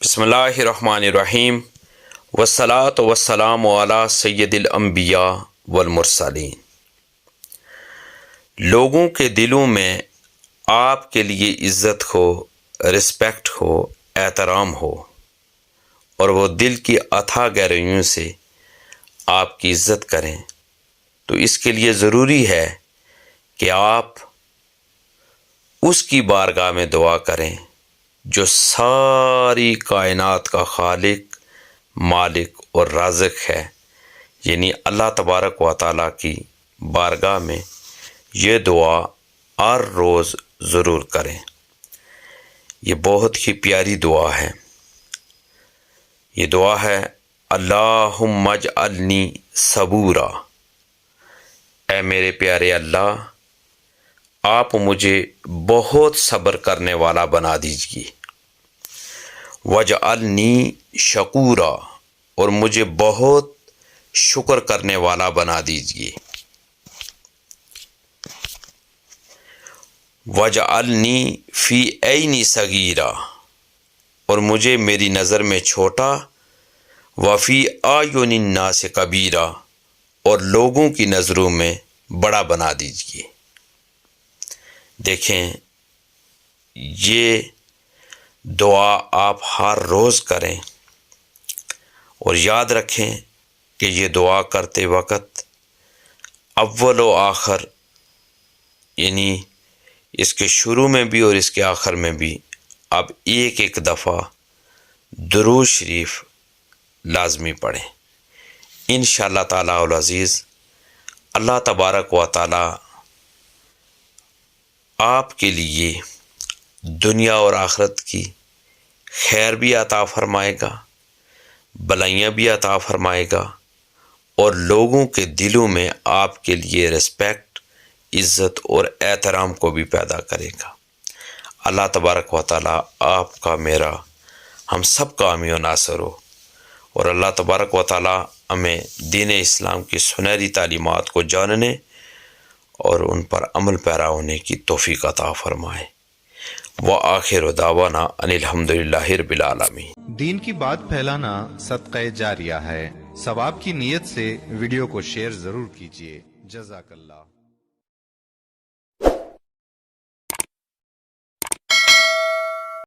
بسم اللہ الرحمن الرحیم والصلاۃ والسلام علی سید الانبیاء والمرسلین۔ لوگوں کے دلوں میں آپ کے لیے عزت ہو، رسپیکٹ ہو، احترام ہو، اور وہ دل کی اتھاہ گہرائیوں سے آپ کی عزت کریں، تو اس کے لیے ضروری ہے کہ آپ اس کی بارگاہ میں دعا کریں جو ساری کائنات کا خالق، مالک اور رازق ہے، یعنی اللہ تبارک و تعالیٰ کی بارگاہ میں یہ دعا ہر روز ضرور کریں۔ یہ بہت ہی پیاری دعا ہے۔ یہ دعا ہے اللہم اجعلنی صبورا، اے میرے پیارے اللہ، آپ مجھے بہت صبر کرنے والا بنا دیجیے۔ وجعلنی شکورا، اور مجھے بہت شکر کرنے والا بنا دیجیے۔ وجعلنی فی عینی صغیرا، اور مجھے میری نظر میں چھوٹا، وفی اعین الناس کبیرا، اور لوگوں کی نظروں میں بڑا بنا دیجیے۔ دیکھیں، یہ دعا آپ ہر روز کریں، اور یاد رکھیں کہ یہ دعا کرتے وقت اول و آخر، یعنی اس کے شروع میں بھی اور اس کے آخر میں بھی آپ ایک ایک دفعہ درود شریف لازمی پڑھیں۔ انشاءاللہ تعالیٰ العزیز اللہ تبارک و تعالیٰ آپ کے لیے دنیا اور آخرت کی خیر بھی عطا فرمائے گا، بلائیاں بھی عطا فرمائے گا، اور لوگوں کے دلوں میں آپ کے لیے رسپیکٹ، عزت اور احترام کو بھی پیدا کرے گا۔ اللہ تبارک و تعالیٰ آپ کا، میرا، ہم سب کا حامی و ناصر ہو، اور اللہ تبارک و تعالیٰ ہمیں دین اسلام کی سنہری تعلیمات کو جاننے اور ان پر عمل پیرا ہونے کی توفیق عطا فرمائے۔ وآخر دعوانا ان الحمدللہ رب العالمین۔ دین کی بات پھیلانا صدقہ جاریہ ہے، ثواب کی نیت سے ویڈیو کو شیئر ضرور کیجیے۔ جزاک اللہ۔